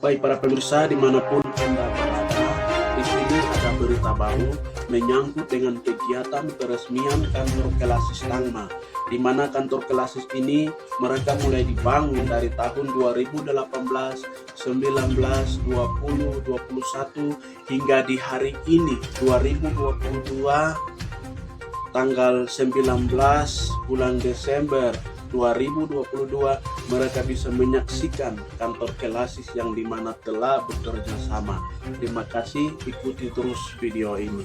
Baik para pemirsa dimanapun Anda berada, di sini ada berita baru menyangkut dengan kegiatan peresmian kantor Kelasis Tangma, di mana kantor Kelasis ini mereka mulai dibangun dari tahun 2018, 19, 20, 21 hingga di hari ini 2022 tanggal 19 bulan Desember 2022 mereka bisa menyaksikan kantor Kelasis yang dimana telah bekerja sama. Terima kasih, ikuti terus video ini.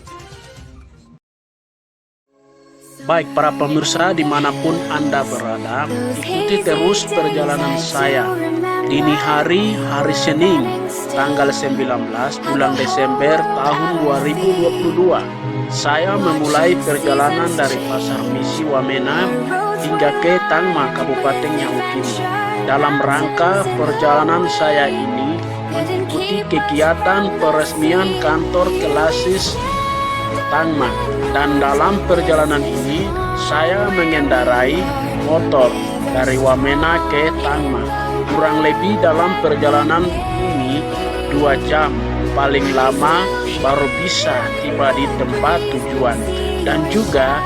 Baik para pemirsa dimanapun Anda berada, ikuti terus perjalanan saya. Dini hari Senin tanggal 19 bulan Desember tahun 2022 saya memulai perjalanan dari Pasar Misi Wamena hingga ke Tangma, Kabupaten Yahukimo. Dalam rangka perjalanan saya ini mengikuti kegiatan peresmian kantor Kelasis Tangma, dan dalam perjalanan ini saya mengendarai motor dari Wamena ke Tangma. Kurang lebih dalam perjalanan ini 2 jam paling lama baru bisa tiba di tempat tujuan. Dan juga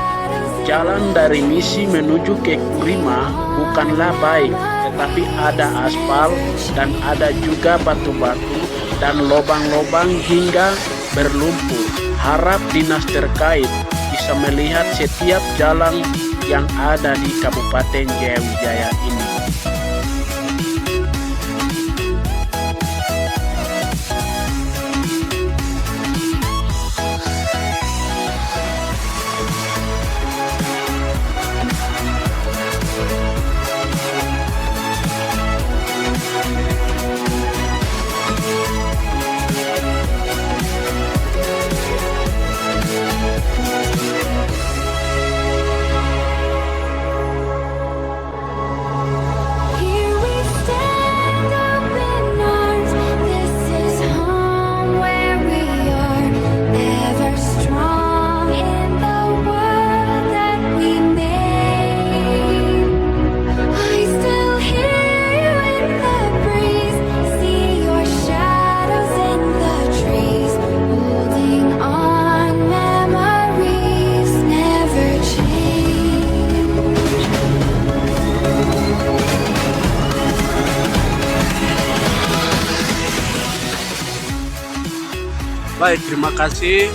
jalan dari Misi menuju ke Kurima bukanlah baik, tetapi ada aspal dan ada juga batu-batu dan lubang-lubang hingga berlumpur. Harap dinas terkait bisa melihat setiap jalan yang ada di Kabupaten Jayawijaya ini. Baik, terima kasih.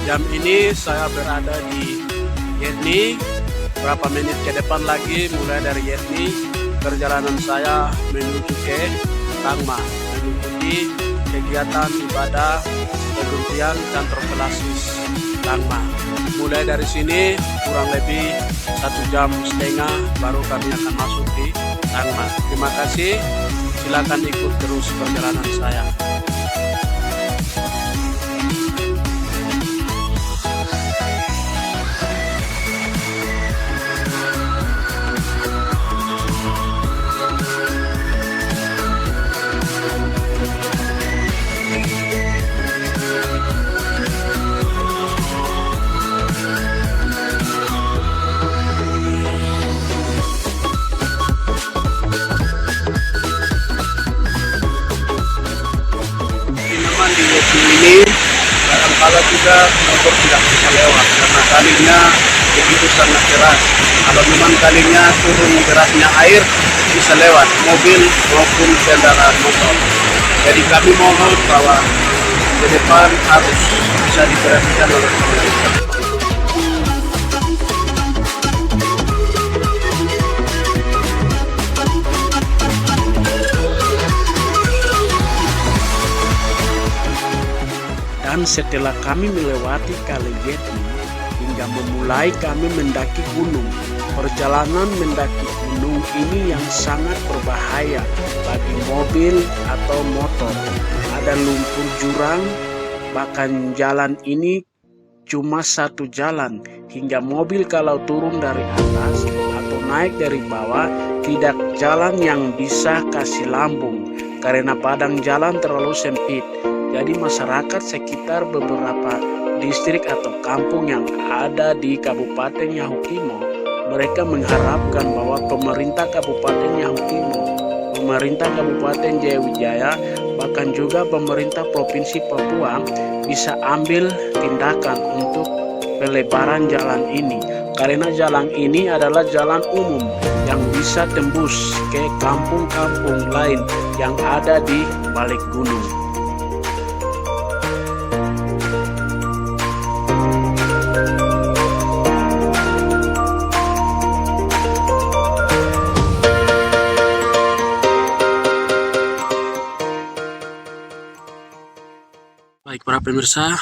Jam ini saya berada di Yetni. Berapa menit ke depan lagi mulai dari Yetni, perjalanan saya menuju ke Tangma, mengikuti kegiatan ibadah pengertian kantor Kelasis Tangma. Mulai dari sini kurang lebih 1,5 jam baru kami akan masuk di Tangma. Terima kasih. Silakan ikut terus perjalanan saya. Di Yetni ini kadang-kala juga motor tidak bisa lewat karena kalinya begitu sangat deras. Kalau memang kalinya turun derasnya air bisa lewat mobil maupun kendaraan motor. Jadi kami mohon bahwa ke depan harus bisa diperhatikan oleh pemerintah. Dan setelah kami melewati Kali Yetni hingga memulai kami mendaki gunung. Perjalanan mendaki gunung ini yang sangat berbahaya bagi mobil atau motor. Ada lumpur jurang, bahkan jalan ini cuma 1 jalan, hingga mobil kalau turun dari atas atau naik dari bawah tidak jalan yang bisa kasih lambung karena padang jalan terlalu sempit. Jadi masyarakat sekitar beberapa distrik atau kampung yang ada di Kabupaten Yahukimo, mereka mengharapkan bahwa pemerintah Kabupaten Yahukimo, pemerintah Kabupaten Jayawijaya bahkan juga pemerintah Provinsi Papua bisa ambil tindakan untuk pelebaran jalan ini, karena jalan ini adalah jalan umum yang bisa tembus ke kampung-kampung lain yang ada di balik gunung. Baik para pemirsa,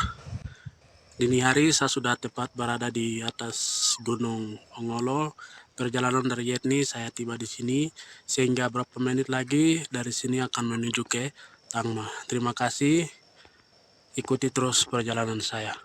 dini hari saya sudah tepat berada di atas Gunung Ongolo. Perjalanan dari Yetni saya tiba di sini, sehingga berapa menit lagi dari sini akan menuju ke Tangma. Terima kasih, ikuti terus perjalanan saya.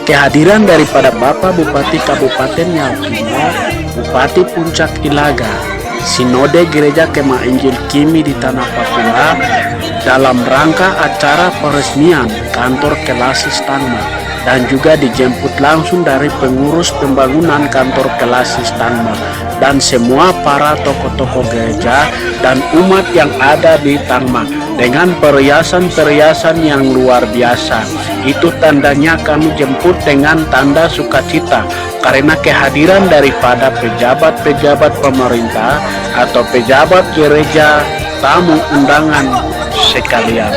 Kehadiran daripada Bapak Bupati Kabupaten Yaukima, Bupati Puncak Ilaga, Sinode Gereja Kemah Injil Kimi di Tanah Papua dalam rangka acara peresmian kantor Kelasis Tangma, dan juga dijemput langsung dari pengurus pembangunan kantor Kelasis Tangma dan semua para tokoh-tokoh gereja dan umat yang ada di Tangma dengan perhiasan-perhiasan yang luar biasa. Itu tandanya kami jemput dengan tanda sukacita karena kehadiran daripada pejabat-pejabat pemerintah atau pejabat gereja, tamu undangan sekalian.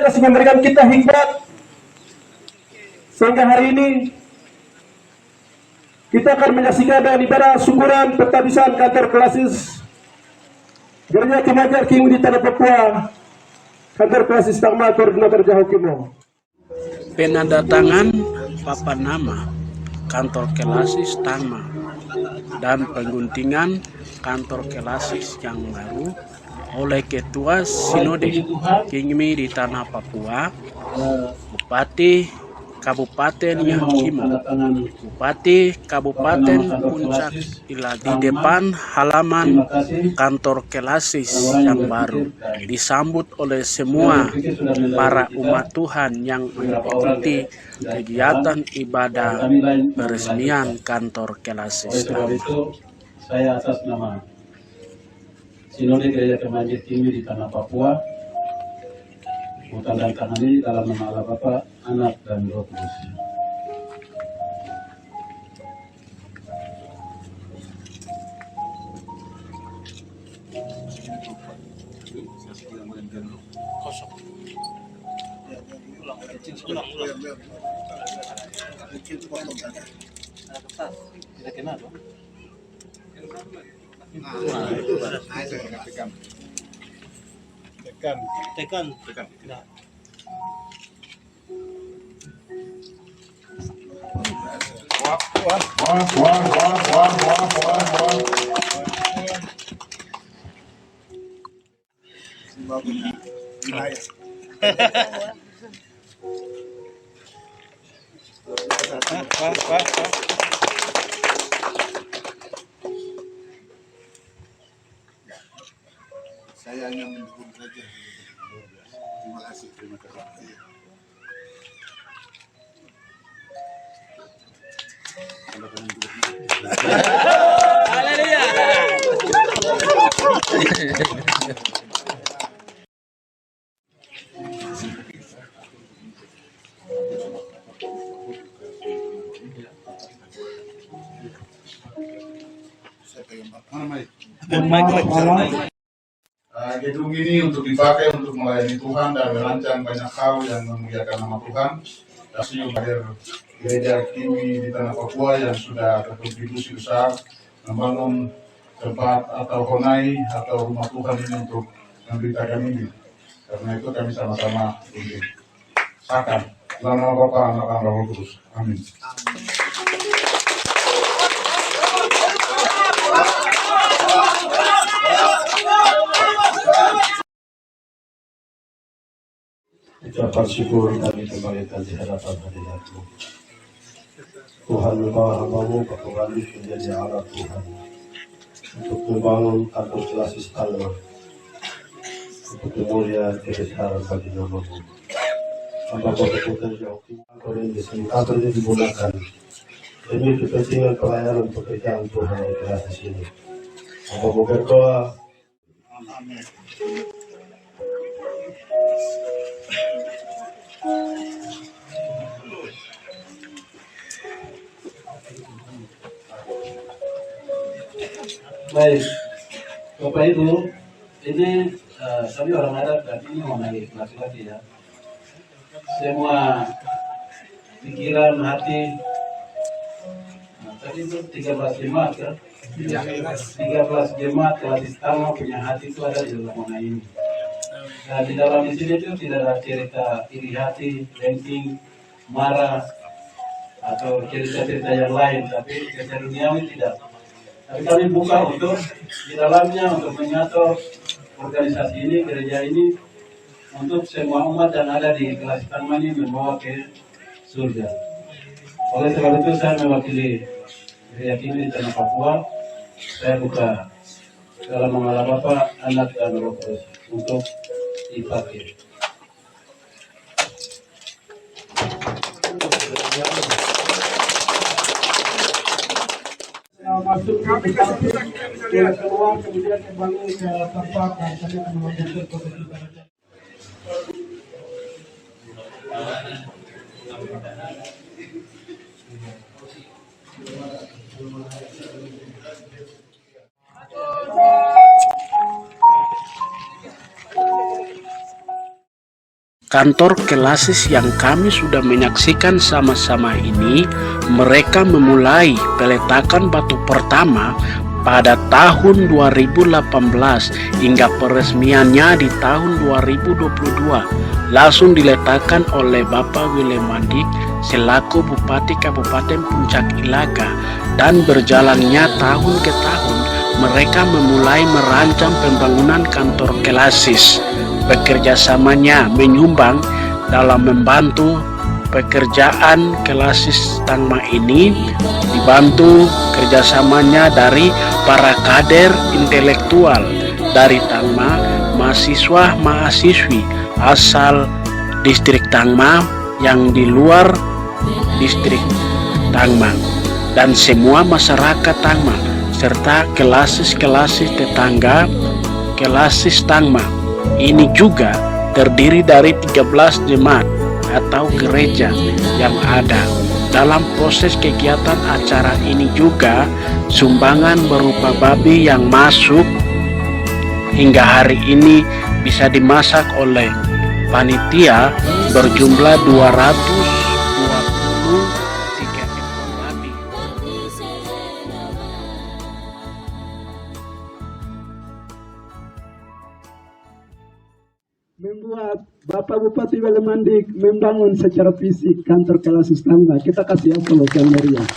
Tuhan kasih memberikan kita hikmat sehingga hari ini kita akan menyaksikan dan ibadah syukuran pentabisan kantor klasis Gereja Kimajar King di Tanah Papua, kantor klasis Tangma Koordinator Jahokimo. Penandatangan papan nama kantor klasis Tangma dan pengguntingan kantor klasis yang baru oleh Ketua Sinode Kingmi di Tanah Papua, Bupati Kabupaten Yahukimo, Bupati Kabupaten Puncak di depan halaman kantor klasis yang baru disambut oleh semua para umat Tuhan yang mengikuti kegiatan ibadah peresmian kantor klasis. Itu saya atas nama Sinode Gereja Kimajar King di Tanah Papua menandatangani dalam nama Allah Bapa, Anak dan Roh Kudus. Tekan. Saya hanya mendukung saja. Terima kasih. Gedung ini untuk dipakai untuk melayani Tuhan dan merancang banyak hal yang memuliakan nama Tuhan. Kasih hadir Gereja Kimi di Tanah Papua yang sudah berkontribusi besar membangun tempat atau honai atau rumah Tuhan ini untuk memberitakan ini. Karena itu kami sama-sama untuk sakan. Dalam nama Bapa, Anak, dan Roh Kudus. Amin. Ucapan syukur kami kembalikan di hadapan hadirat-Mu. Tuhan, membawa hamba-Mu ke kembali menjadi alat Tuhan untuk membangun kantor klasis Tangma untuk kemuliaan kebesaran bagi nama-Mu. Hamba berkeputusan jauh kantor ini digunakan demi kepentingan pelayanan pekerjaan Tuhan di klasis ini. Hamba berdoa. Amin. Baik, Bapak Ibu, ini kami orang Arab dan ini mau naik laki-laki ya. Semua pikiran, hati, tadi itu 13 jemaat kan? 13 jemaat klasis Tangma punya hati itu ada di dalam mana ini. Nah, di dalam di sini itu tidak ada cerita iri hati, ranking, marah, atau cerita-cerita yang lain, tapi cerita duniawi tidak. Tapi kami buka untuk di dalamnya untuk mengatur organisasi ini, gereja ini, untuk semua umat yang ada di kelas Tangma ini membawa ke surga. Oleh sebab itu saya mewakili gereja ini di Tanah Papua. Saya buka dalam nama Bapa, Anak, dan Roh Kudus untuk dipakai. Masuk keluar kemudian kembali ke tempat dan saya akan melanjutkan prosesi ibadah. Kantor Kelasis yang kami sudah menyaksikan sama-sama ini, mereka memulai peletakan batu pertama pada tahun 2018 hingga peresmiannya di tahun 2022 langsung diletakkan oleh Bapak William Mandik selaku Bupati Kabupaten Puncak Ilaga, dan berjalannya tahun ke tahun mereka memulai merancang pembangunan kantor Kelasis. Bekerjasamanya menyumbang dalam membantu pekerjaan Kelasis Tangma ini, dibantu kerjasamanya dari para kader intelektual dari Tangma, mahasiswa-mahasiswi asal distrik Tangma yang di luar distrik Tangma, dan semua masyarakat Tangma serta Kelasis-Kelasis tetangga Kelasis Tangma. Ini juga terdiri dari 13 jemaat atau gereja yang ada. Dalam proses kegiatan acara ini juga sumbangan berupa babi yang masuk hingga hari ini bisa dimasak oleh panitia berjumlah 223 ekor babi. Membuat Bapak Bupati William Mandik membangun secara fisik kantor Kelasis Tangma. Kita kasih aplaus yang meriah.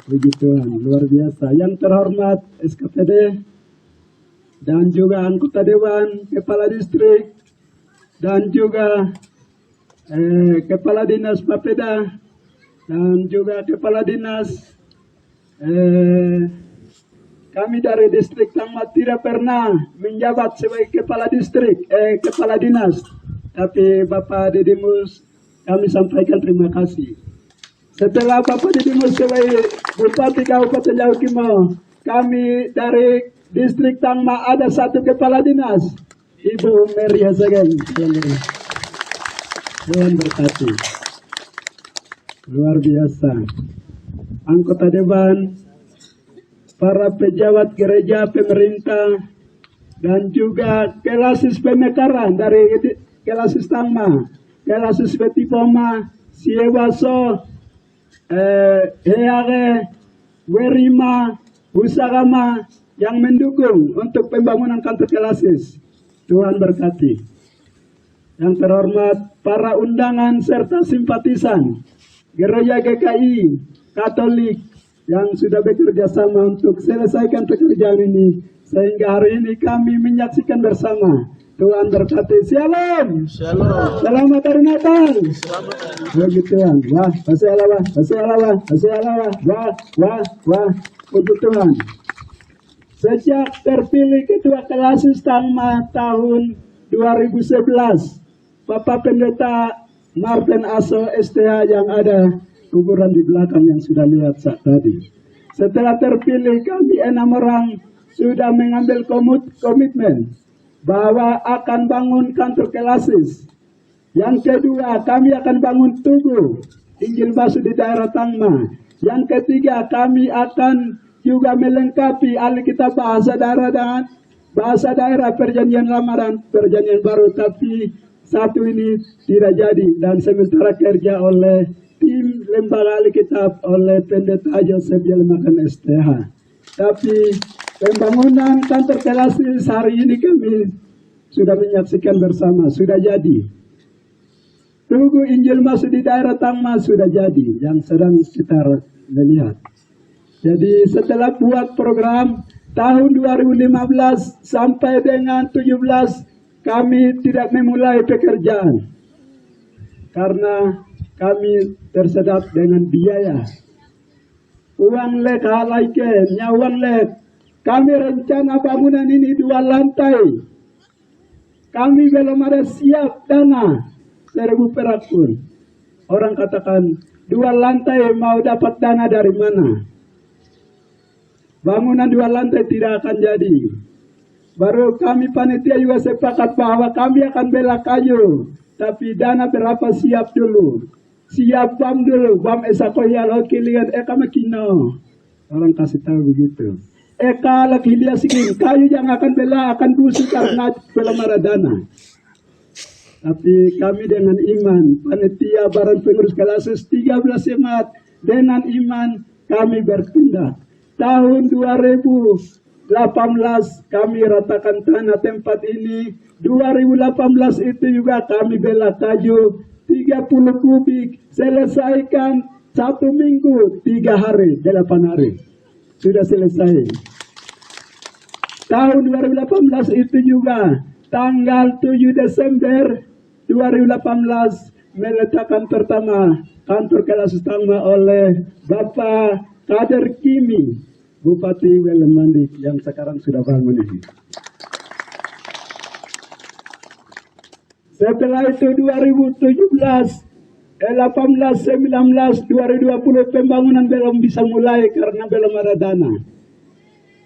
Begitu, luar biasa. Yang terhormat SKPD dan juga anggota Dewan, Kepala Distrik, dan juga Kepala Dinas Bapeda, dan juga Kepala Dinas kami dari distrik Tangma tidak pernah menjabat sebagai kepala distrik, kepala dinas. Tapi Bapak Didimus, kami sampaikan terima kasih. Setelah Bapak Didimus sebagai Bupati Kabupaten Yaukimo, kami dari distrik Tangma ada satu kepala dinas, Ibu Mary Hasagen. Tuhan berkati. Luar biasa. Anggota Dewan, para pejabat gereja, pemerintah, dan juga Kelasis pemekaran dari Kelasis Tangma, Kelasis Betipoma, Siewaso, Heare, Werima, Husagama yang mendukung untuk pembangunan kantor Kelasis. Tuhan berkati. Yang terhormat para undangan serta simpatisan Gereja GKI Katolik yang sudah bekerja sama untuk selesaikan pekerjaan ini, sehingga hari ini kami menyaksikan bersama. Tuhan berkati. Shalom. Shalom. Selamat hari Natal. Puji Tuhan. Wah, masya Allah, masya Allah, masya Allah. Wah. Puji Tuhan. Sejak terpilih Ketua Kelasis Tangma tahun 2011, Bapak Pendeta Martin Aso STH yang ada kuburan di belakang yang sudah lihat saat tadi. Setelah terpilih, kami 6 orang sudah mengambil komitmen bahwa akan bangun kantor Kelasis. Yang kedua, kami akan bangun Tugu Injil Basu di daerah Tangma. Yang ketiga, kami akan juga melengkapi Alkitab bahasa daerah dan bahasa daerah Perjanjian Lama dan Perjanjian Baru. Tapi satu ini tidak jadi, dan sementara kerja oleh tim lembaga Alkitab oleh Pendeta Joseph Yelmakan STH. Tapi pembangunan kantor Kelasis hari ini kami sudah menyaksikan bersama, sudah jadi. Tugu Injil Masuk di daerah Tangma sudah jadi, yang sedang kita lihat. Jadi setelah buat program tahun 2015 sampai dengan 17, kami tidak memulai pekerjaan karena kami tersedat dengan biaya. Uang lek halaiken, uang lek. Kami rencana bangunan ini 2 lantai. Kami belum ada siap dana 1.000 perak pun. Orang katakan 2 lantai mau dapat dana dari mana? Bangunan 2 lantai tidak akan jadi. Baru kami panitia juga sepakat bahwa kami akan bela kayu. Tapi dana berapa siap dulu. Siap BAM dulu, BAM esakoyal kilian kami kino. Orang kasih tahu begitu. Eka lagi hilia sigin, kayu yang akan bela akan busuk karena bela maradana. Tapi kami dengan iman, panitia barang pengurus Kalasus 13 jemaat, dengan iman kami bertindak. Tahun 2018 kami ratakan tanah tempat ini. 2018 itu juga kami bela kayu 30 kubik, selesaikan 1 minggu 3 hari 8 hari sudah selesai. Tahun 2018 itu juga tanggal 7 Desember 2018 meletakkan pertama kantor Kalasus Tangma oleh Bapak Kader Kimi, Bupati Weleng Mandik yang sekarang sudah bangun ini. Setelah itu 2017, 18, 19, 2020 pembangunan belum bisa mulai karena belum ada dana.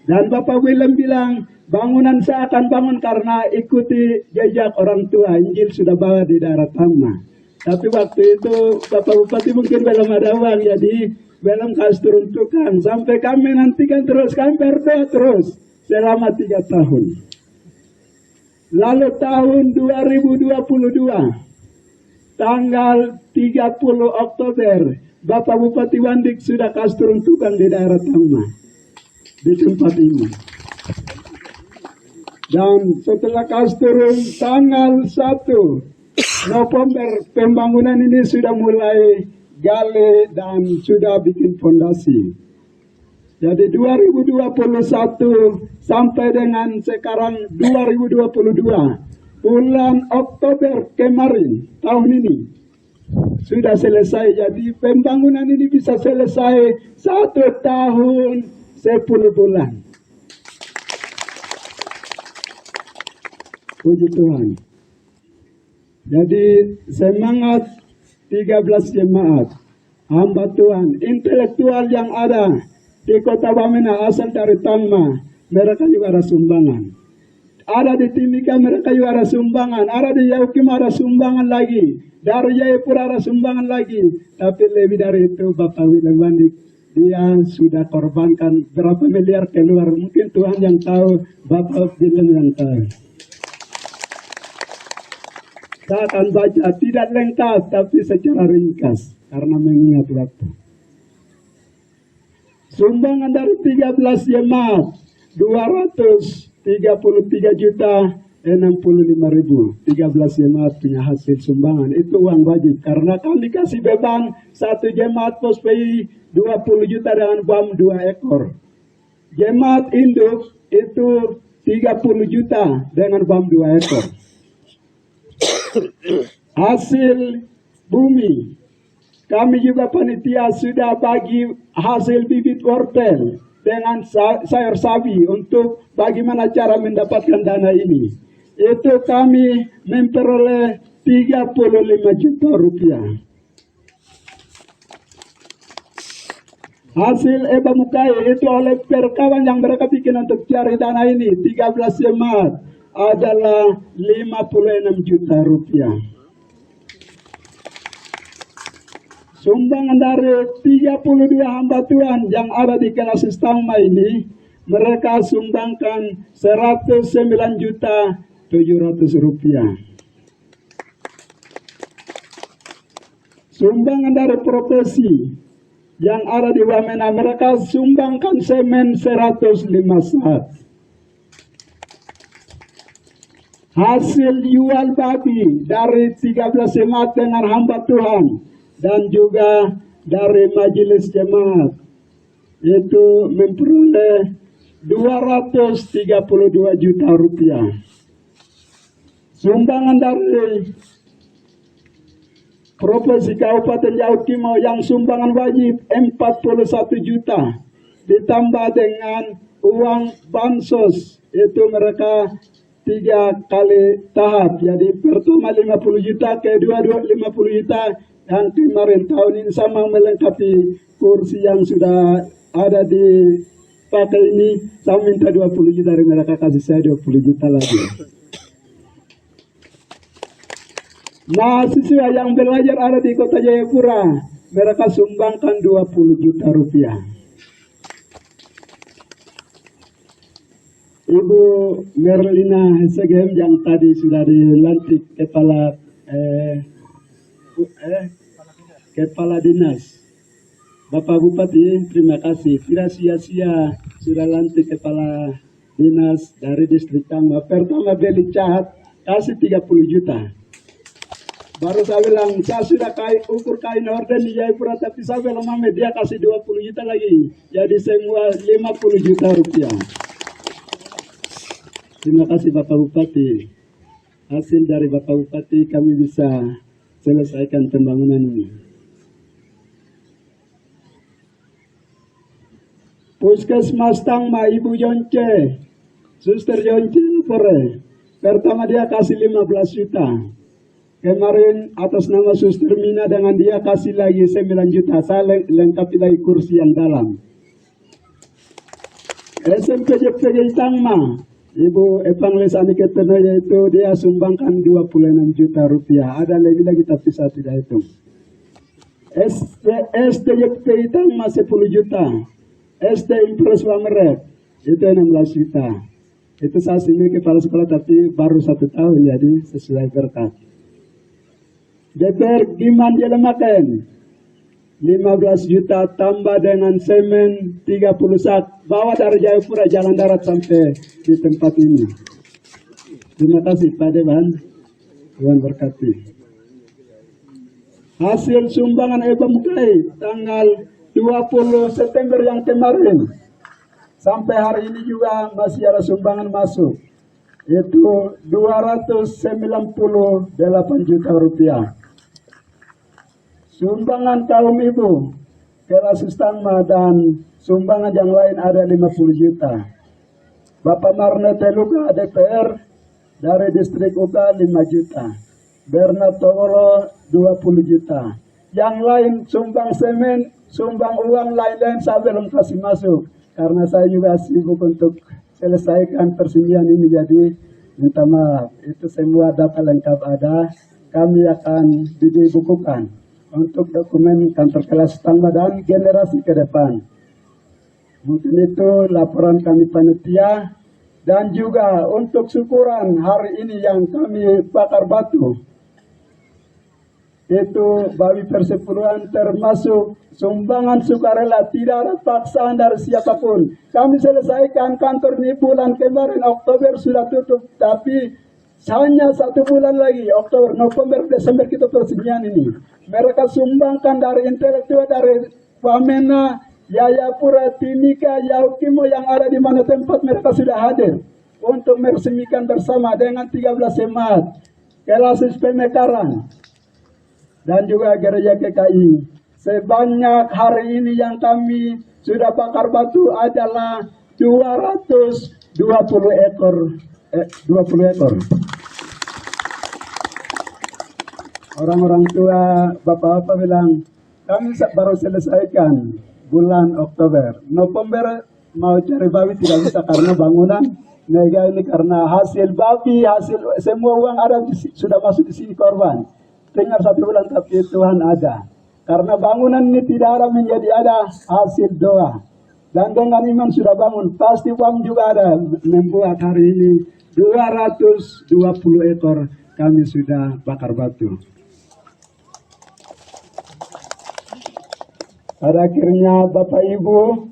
Dan Bapak Willem bilang, bangunan saya akan bangun karena ikuti jejak orang tua. Injil sudah bawa di daerah Tama. Tapi waktu itu Bapak Bupati mungkin belum ada uang, jadi belum kasih turun tukang. Sampai kami nantikan terus, kami berdoa terus selama 3 tahun. Lalu tahun 2022, tanggal 30 Oktober, Bapak Bupati Wandik sudah kasih turun tukang di daerah Tama, di tempat ini. Dan setelah kasih turun tanggal 1 November, pembangunan ini sudah mulai gali dan sudah bikin fondasi. Jadi 2021 sampai dengan sekarang 2022, bulan Oktober kemarin tahun ini sudah selesai. Jadi pembangunan ini bisa selesai 1 tahun 10 bulan. Puji Tuhan. Jadi semangat 13 jemaat, hamba Tuhan, intelektual yang ada di Kota Wamena asal dari Tangma, mereka juga ada sumbangan. Ada di Timika mereka juga ada sumbangan, ada di Yaukim ada sumbangan lagi, dari Jayapura ada sumbangan lagi. Tapi lebih dari itu Bapak Willem Wandik, dia sudah korbankan berapa miliar keluar. Mungkin Tuhan yang tahu, Bapak Willem yang tahu. Saya akan baca tidak lengkap tapi secara ringkas karena mengingat waktu. Sumbangan dari 13 jemaat 233.065.000. 13 jemaat punya hasil sumbangan, itu uang wajib karena kami kasih beban 1 jemaat pos PI 20 juta dengan BAM 2 ekor. Jemaat induk itu 30 juta dengan BAM 2 ekor. Hasil bumi, kami juga panitia sudah bagi hasil bibit wortel dengan sayur sawi untuk bagaimana cara mendapatkan dana ini. Itu kami memperoleh 35 juta rupiah. Hasil Eba Mukai itu oleh perkawan yang mereka bikin untuk cari dana ini 13 jemaat adalah 56 juta rupiah. Sumbangan dari 32 hamba Tuhan yang ada di Kalasus Tangma ini, mereka sumbangkan 109 juta 700 rupiah. Sumbangan dari profesi yang ada di Wamena, mereka sumbangkan semen 105 saat. Hasil jual babi dari 13 jemaat dengan hamba Tuhan dan juga dari majelis jemaat itu memperoleh 232 juta rupiah. Sumbangan dari Provinsi Kabupaten Yaukim yang sumbangan wajib 41 juta ditambah dengan uang bansos, itu mereka 3 kali tahap. Jadi pertama 50 juta, kedua 50 juta, dan kemarin tahun ini sama melengkapi kursi yang sudah ada di pakai ini. Saya minta 20 juta dari mereka, kasih saya 20 juta lagi. Mahasiswa yang belajar ada di Kota Jayapura, mereka sumbangkan 20 juta rupiah. Ibu Merlina Hesegem yang tadi sudah dilantik kepala dinas. Bapak Bupati, terima kasih. Tidak sia-sia sudah lantik kepala dinas dari distrik Tangma. Pertama beli cat, kasih 30 juta. Baru saya bilang, saya sudah ukur kain orden di Jayapura, tapi saya bilang, mama dia kasih 20 juta lagi. Jadi semua 50 juta rupiah. Terima kasih Bapak Bupati. Hasil dari Bapak Bupati kami bisa selesaikan pembangunan ini. Puskesmas Tangma, Ibu Jonce, Suster Jonce Pore. Pertama dia kasih 15 juta. Kemarin atas nama Suster Mina dengan dia kasih lagi 9 juta. Saya lengkapi lagi kursi yang dalam. SMP JPG Tangma, Ibu Epangles Aniketeno, yaitu dia sumbangkan 26 juta rupiah. Ada lagi tapi saya tidak hitung. STJP Tangma 10 juta. ST Impres Wameret itu 16 juta. Itu saya sini kepala sekolah tapi baru 1 tahun, jadi sesuai berkat. DPR Giman Jelemaken 15 juta tambah dengan semen 30 sak, bawa dari Jayapura jalan darat sampai di tempat ini. Terima kasih Pak Dewan, Tuhan berkati. Hasil sumbangan Eba Mukai tanggal 20 September yang kemarin sampai hari ini juga masih ada sumbangan masuk, itu 298 juta rupiah. Sumbangan kaum ibu, kelas Tangma dan sumbangan yang lain ada 50 juta. Bapak Marne Teluga DPR dari distrik Uga 5 juta. Bernard Togolo 20 juta. Yang lain sumbang semen, sumbang uang lain-lain saya belum kasih masuk. Karena saya juga sibuk untuk selesaikan persimian ini, jadi minta maaf. Itu semua data lengkap ada, kami akan dibukukan untuk dokumen kantor kelas Tangma dan generasi ke depan. Mungkin itu laporan kami panitia. Dan juga untuk syukuran hari ini yang kami bakar batu, itu Bawi Persepuluhan termasuk sumbangan sukarela, tidak ada paksaan dari siapapun. Kami selesaikan kantor ini bulan kemarin, Oktober sudah tutup, tapi hanya 1 bulan lagi, Oktober, November, Desember kita persimian ini. Mereka sumbangkan dari intelektual, dari Wamena, Jayapura, Timika, Yaukimo yang ada di mana tempat mereka sudah hadir untuk meresmikan bersama dengan 13 jemaat kelas Pemekaran dan juga gereja GKI. Sebanyak hari ini yang kami sudah bakar batu adalah 20 ekor. Orang-orang tua, bapak-bapak bilang, kami baru selesaikan bulan Oktober. November mau cari babi tidak bisa karena bangunan mega ini, karena hasil babi, hasil semua uang ada sudah masuk di sini korban. Tinggal 1 bulan tapi Tuhan ada. Karena bangunan ini tidak ada menjadi ada hasil doa. Dan dengan iman sudah bangun, pasti uang juga ada. Membuat hari ini 220 ekor kami sudah bakar batu. Pada akhirnya Bapak Ibu,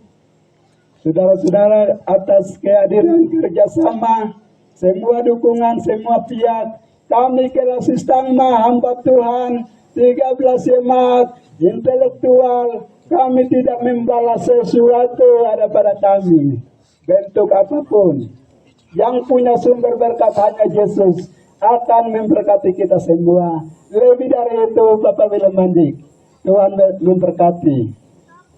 saudara-saudara, atas kehadiran kerjasama, semua dukungan, semua pihak, kami kelas Tangma, hamba Tuhan, 13 jemaat, intelektual, kami tidak membalas sesuatu ada pada kami, bentuk apapun. Yang punya sumber berkat hanya Yesus, akan memberkati kita semua. Lebih dari itu, Bapak William Mandik, Tuhan memberkati.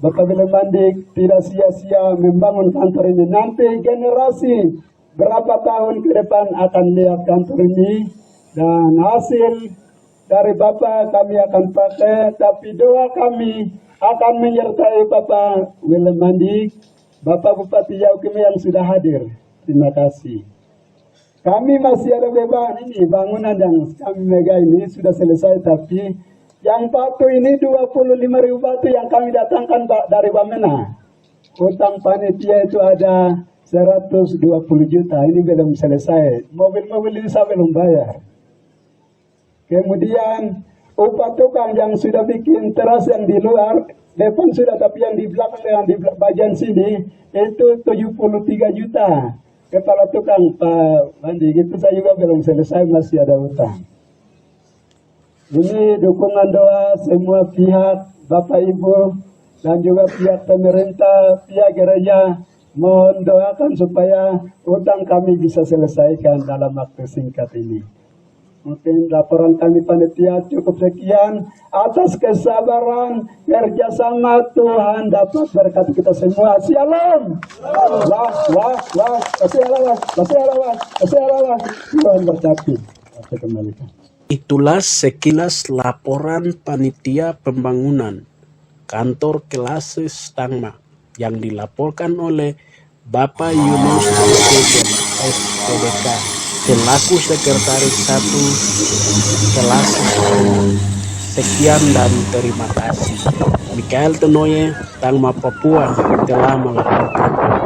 Bapak William Mandik tidak sia-sia membangun kantor ini. Nanti generasi berapa tahun ke depan akan lihat kantor ini, dan hasil dari Bapak kami akan pakai, tapi doa kami akan menyertai Bapak William Mandik, Bapak Bupati Yaukimo yang sudah hadir. Terima kasih. Kami masih ada beban ini, bangunan yang kami mega ini sudah selesai, tapi yang batu ini 25.000 batu yang kami datangkan dari Wamena. Utang panitia itu ada 120 juta, ini belum selesai. Mobil-mobil ini saya belum bayar. Kemudian upah tukang yang sudah bikin teras yang di luar, depan sudah, tapi yang di belakang, yang di bagian sini, itu 73 juta. Kepala tukang Pak Mandi, itu saya juga belum selesai, masih ada utang. Ini dukungan doa semua pihak, Bapak Ibu, dan juga pihak pemerintah, pihak gereja, mohon doakan supaya utang kami bisa selesaikan dalam waktu singkat ini. Mungkin laporan kami panitia cukup sekian. Atas kesabaran, kerjasama, Tuhan dapat berkati kita semua. Shalom. Wah. Kasih Allah. Tuhan berkati. Saya kembalikan. Itulah sekilas laporan panitia pembangunan kantor Kelase Stangma yang dilaporkan oleh Bapak Yunus Sejen SPDK selaku Sekretaris 1 Kelase Stangma. Sekian dan terima kasih. Mikael Tenoye, Tangma Papua telah melaporkan.